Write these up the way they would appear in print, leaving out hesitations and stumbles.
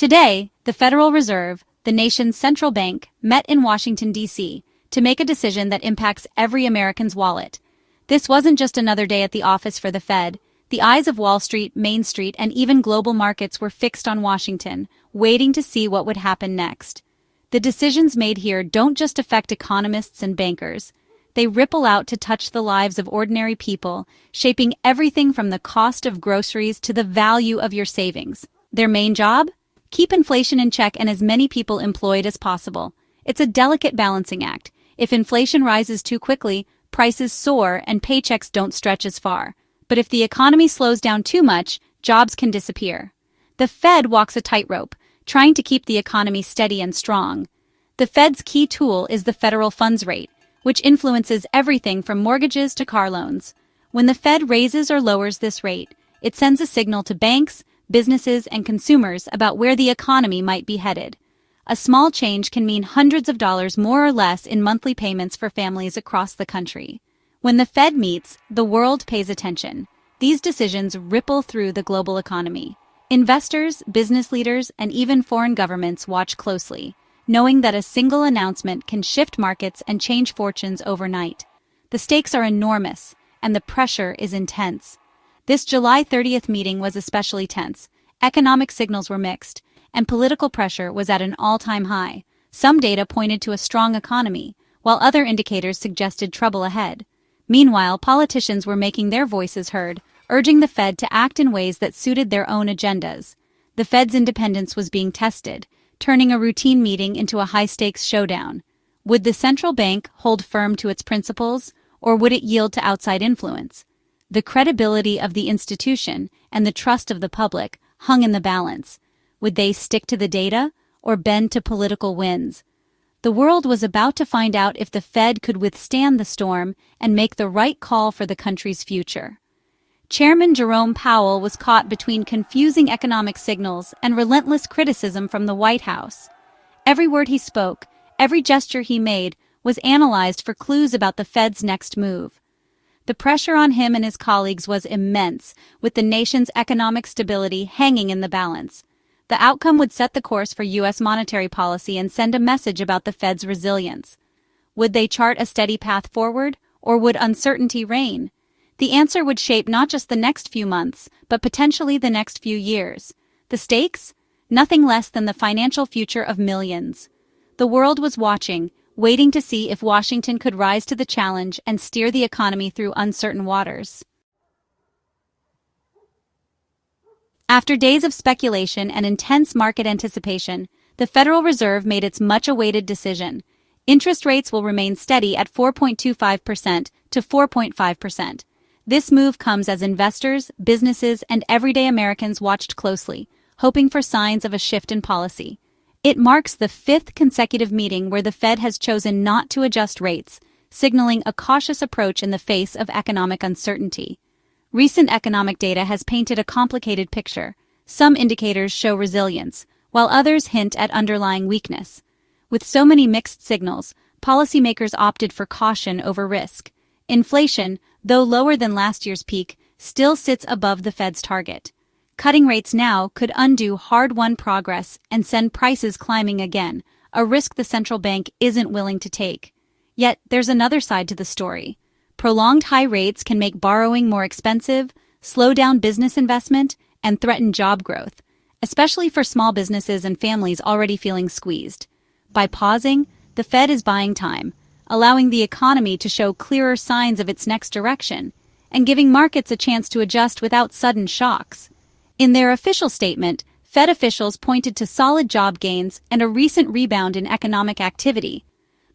Today, the Federal Reserve, the nation's central bank, met in Washington, D.C., to make a decision that impacts every American's wallet. This wasn't just another day at the office for the Fed. The eyes of Wall Street, Main Street, and even global markets were fixed on Washington, waiting to see what would happen next. The decisions made here don't just affect economists and bankers. They ripple out to touch the lives of ordinary people, shaping everything from the cost of groceries to the value of your savings. Their main job? Keep inflation in check and as many people employed as possible. It's a delicate balancing act. If inflation rises too quickly, prices soar and paychecks don't stretch as far. But if the economy slows down too much, jobs can disappear. The Fed walks a tightrope, trying to keep the economy steady and strong. The Fed's key tool is the federal funds rate, which influences everything from mortgages to car loans. When the Fed raises or lowers this rate, it sends a signal to banks, businesses, and consumers about where the economy might be headed. A small change can mean hundreds of dollars more or less in monthly payments for families across the country. When the Fed meets, the world pays attention. These decisions ripple through the global economy. Investors, business leaders, and even foreign governments watch closely, knowing that a single announcement can shift markets and change fortunes overnight. The stakes are enormous, and the pressure is intense. This July 30th meeting was especially tense. Economic signals were mixed, and political pressure was at an all-time high. Some data pointed to a strong economy, while other indicators suggested trouble ahead. Meanwhile, politicians were making their voices heard, urging the Fed to act in ways that suited their own agendas. The Fed's independence was being tested, turning a routine meeting into a high-stakes showdown. Would the central bank hold firm to its principles, or would it yield to outside influence? The credibility of the institution and the trust of the public hung in the balance. Would they stick to the data, or bend to political winds? The world was about to find out if the Fed could withstand the storm and make the right call for the country's future. Chairman Jerome Powell was caught between confusing economic signals and relentless criticism from the White House. Every word he spoke, every gesture he made, was analyzed for clues about the Fed's next move. The pressure on him and his colleagues was immense, with the nation's economic stability hanging in the balance. The outcome would set the course for U.S. monetary policy and send a message about the Fed's resilience. Would they chart a steady path forward, or would uncertainty reign? The answer would shape not just the next few months, but potentially the next few years. The stakes? Nothing less than the financial future of millions. The world was watching, waiting to see if Washington could rise to the challenge and steer the economy through uncertain waters. After days of speculation and intense market anticipation, the Federal Reserve made its much-awaited decision. Interest rates will remain steady at 4.25% to 4.5%. This move comes as investors, businesses, and everyday Americans watched closely, hoping for signs of a shift in policy. It marks the fifth consecutive meeting where the Fed has chosen not to adjust rates, signaling a cautious approach in the face of economic uncertainty. Recent economic data has painted a complicated picture. Some indicators show resilience, while others hint at underlying weakness. With so many mixed signals, policymakers opted for caution over risk. Inflation, though lower than last year's peak, still sits above the Fed's target. Cutting rates now could undo hard-won progress and send prices climbing again, a risk the central bank isn't willing to take. Yet, there's another side to the story. Prolonged high rates can make borrowing more expensive, slow down business investment, and threaten job growth, especially for small businesses and families already feeling squeezed. By pausing, the Fed is buying time, allowing the economy to show clearer signs of its next direction, and giving markets a chance to adjust without sudden shocks. In their official statement, Fed officials pointed to solid job gains and a recent rebound in economic activity.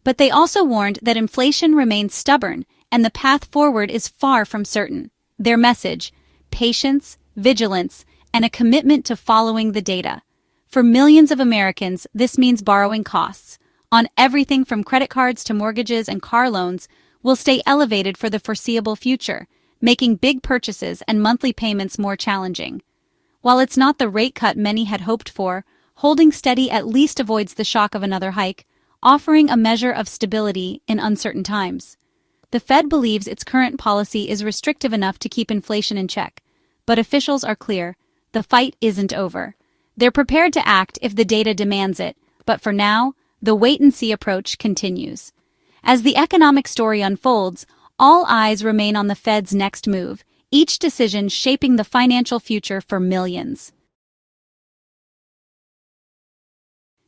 But they also warned that inflation remains stubborn and the path forward is far from certain. Their message: patience, vigilance, and a commitment to following the data. For millions of Americans, this means borrowing costs, on everything from credit cards to mortgages and car loans, will stay elevated for the foreseeable future, making big purchases and monthly payments more challenging. While it's not the rate cut many had hoped for, holding steady at least avoids the shock of another hike, offering a measure of stability in uncertain times. The Fed believes its current policy is restrictive enough to keep inflation in check, but officials are clear: the fight isn't over. They're prepared to act if the data demands it, but for now, the wait-and-see approach continues. As the economic story unfolds, all eyes remain on the Fed's next move, each decision shaping the financial future for millions.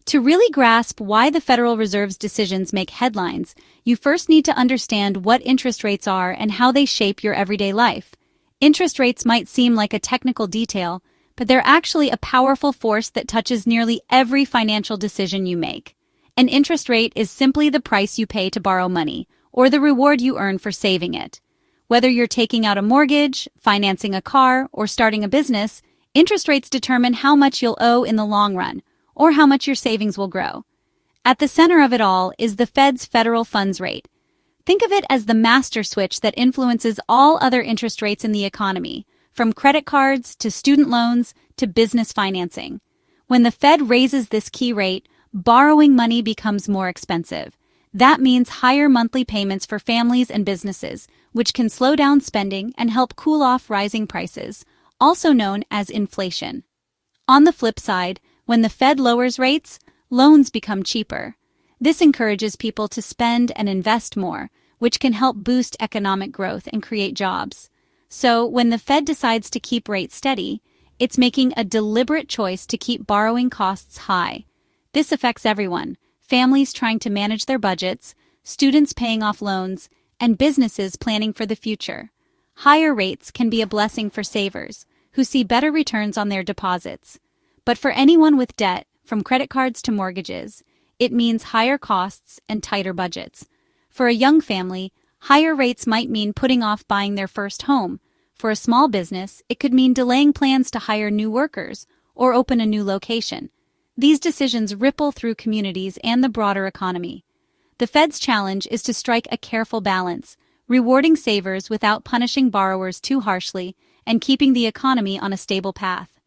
To really grasp why the Federal Reserve's decisions make headlines, you first need to understand what interest rates are and how they shape your everyday life. Interest rates might seem like a technical detail, but they're actually a powerful force that touches nearly every financial decision you make. An interest rate is simply the price you pay to borrow money, or the reward you earn for saving it. Whether you're taking out a mortgage, financing a car, or starting a business, interest rates determine how much you'll owe in the long run, or how much your savings will grow. At the center of it all is the Fed's federal funds rate. Think of it as the master switch that influences all other interest rates in the economy, from credit cards to student loans to business financing. When the Fed raises this key rate, borrowing money becomes more expensive. That means higher monthly payments for families and businesses, which can slow down spending and help cool off rising prices, also known as inflation. On the flip side, when the Fed lowers rates, loans become cheaper. This encourages people to spend and invest more, which can help boost economic growth and create jobs. So, when the Fed decides to keep rates steady, it's making a deliberate choice to keep borrowing costs high. This affects everyone: families trying to manage their budgets, students paying off loans, and businesses planning for the future. Higher rates can be a blessing for savers, who see better returns on their deposits. But for anyone with debt, from credit cards to mortgages, it means higher costs and tighter budgets. For a young family, higher rates might mean putting off buying their first home. For a small business, it could mean delaying plans to hire new workers or open a new location. These decisions ripple through communities and the broader economy. The Fed's challenge is to strike a careful balance, rewarding savers without punishing borrowers too harshly and keeping the economy on a stable path.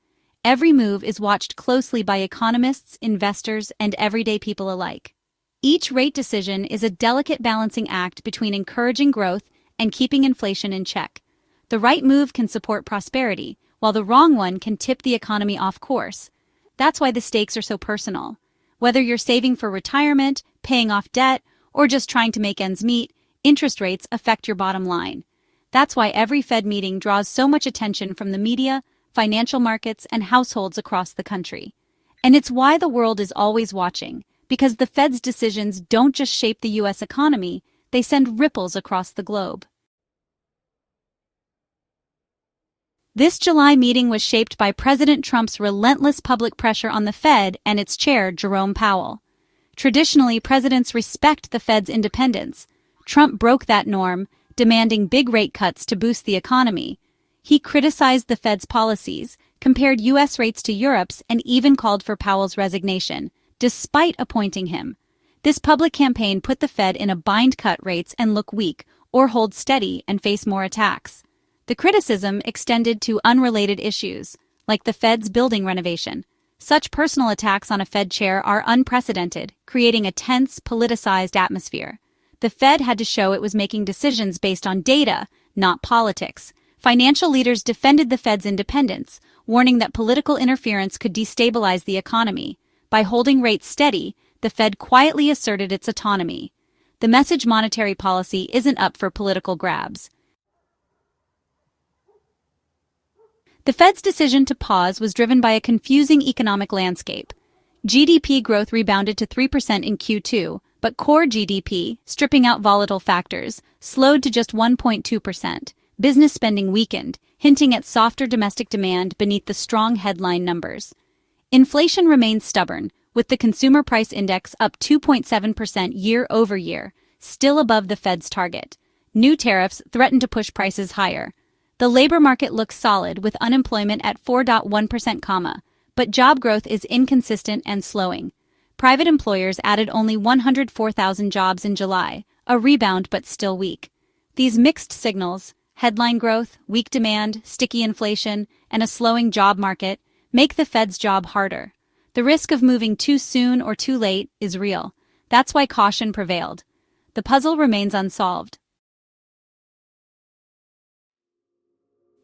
Every move is watched closely by economists, investors, and everyday people alike. Each rate decision is a delicate balancing act between encouraging growth and keeping inflation in check. The right move can support prosperity, while the wrong one can tip the economy off course. That's why the stakes are so personal. Whether you're saving for retirement, paying off debt, or just trying to make ends meet, interest rates affect your bottom line. That's why every Fed meeting draws so much attention from the media, financial markets, and households across the country. And it's why the world is always watching, because the Fed's decisions don't just shape the U.S. economy, they send ripples across the globe. This July meeting was shaped by President Trump's relentless public pressure on the Fed and its chair, Jerome Powell. Traditionally, presidents respect the Fed's independence. Trump broke that norm, demanding big rate cuts to boost the economy. He criticized the Fed's policies, compared U.S. rates to Europe's, and even called for Powell's resignation, despite appointing him. This public campaign put the Fed in a bind: cut rates and look weak, or hold steady and face more attacks. The criticism extended to unrelated issues, like the Fed's building renovation. Such personal attacks on a Fed chair are unprecedented, creating a tense, politicized atmosphere. The Fed had to show it was making decisions based on data, not politics. Financial leaders defended the Fed's independence, warning that political interference could destabilize the economy. By holding rates steady, the Fed quietly asserted its autonomy. The message: monetary policy isn't up for political grabs. The Fed's decision to pause was driven by a confusing economic landscape. GDP growth rebounded to 3% in Q2, but core GDP, stripping out volatile factors, slowed to just 1.2%. Business spending weakened, hinting at softer domestic demand beneath the strong headline numbers. Inflation remained stubborn, with the Consumer Price Index up 2.7% year-over-year, still above the Fed's target. New tariffs threatened to push prices higher. The labor market looks solid, with unemployment at 4.1%, but job growth is inconsistent and slowing. Private employers added only 104,000 jobs in July, a rebound but still weak. These mixed signals, headline growth, weak demand, sticky inflation, and a slowing job market, make the Fed's job harder. The risk of moving too soon or too late is real. That's why caution prevailed. The puzzle remains unsolved.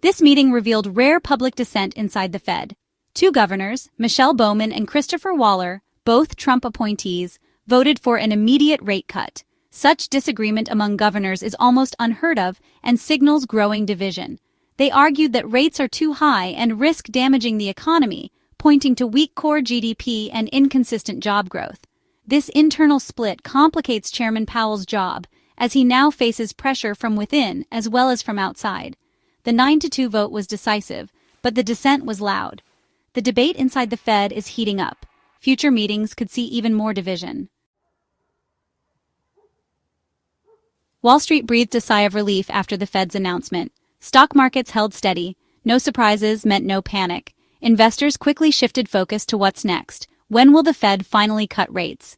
This meeting revealed rare public dissent inside the Fed. Two governors, Michelle Bowman and Christopher Waller, both Trump appointees, voted for an immediate rate cut. Such disagreement among governors is almost unheard of and signals growing division. They argued that rates are too high and risk damaging the economy, pointing to weak core GDP and inconsistent job growth. This internal split complicates Chairman Powell's job, as he now faces pressure from within as well as from outside. The 9-2 vote was decisive, but the dissent was loud. The debate inside the Fed is heating up. Future meetings could see even more division. Wall Street breathed a sigh of relief after the Fed's announcement. Stock markets held steady. No surprises meant no panic. Investors quickly shifted focus to what's next. When will the Fed finally cut rates?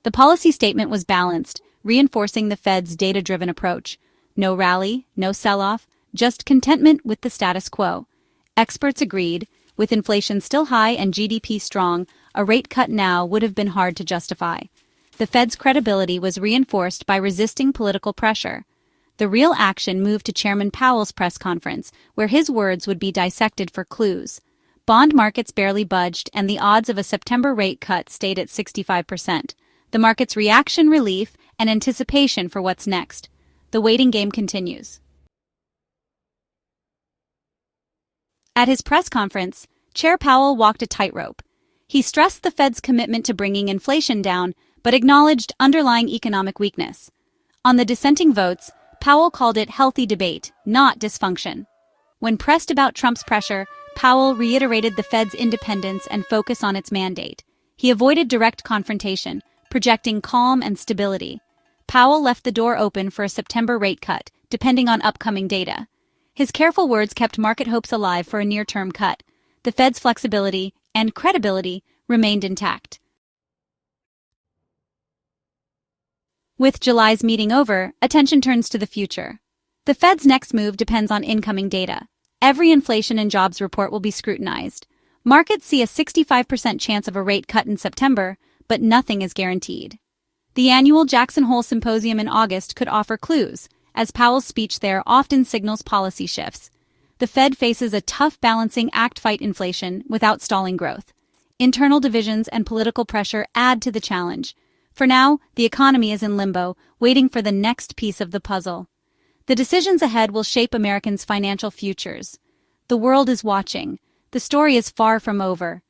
The policy statement was balanced, reinforcing the Fed's data-driven approach. No rally, no sell-off, just contentment with the status quo. Experts agreed, with inflation still high and GDP strong, a rate cut now would have been hard to justify. The Fed's credibility was reinforced by resisting political pressure. The real action moved to Chairman Powell's press conference, where his words would be dissected for clues. Bond markets barely budged, and the odds of a September rate cut stayed at 65%. The market's reaction, relief, and anticipation for what's next. The waiting game continues. At his press conference, Chair Powell walked a tightrope. He stressed the Fed's commitment to bringing inflation down, but acknowledged underlying economic weakness. On the dissenting votes, Powell called it healthy debate, not dysfunction. When pressed about Trump's pressure, Powell reiterated the Fed's independence and focus on its mandate. He avoided direct confrontation, projecting calm and stability. Powell left the door open for a September rate cut, depending on upcoming data. His careful words kept market hopes alive for a near-term cut. The Fed's flexibility and credibility remained intact. With July's meeting over, attention turns to the future. The Fed's next move depends on incoming data. Every inflation and jobs report will be scrutinized. Markets see a 65% chance of a rate cut in September, but nothing is guaranteed. The annual Jackson Hole Symposium in August could offer clues, as Powell's speech there often signals policy shifts. The Fed faces a tough balancing act to fight inflation without stalling growth. Internal divisions and political pressure add to the challenge. For now, the economy is in limbo, waiting for the next piece of the puzzle. The decisions ahead will shape Americans' financial futures. The world is watching. The story is far from over.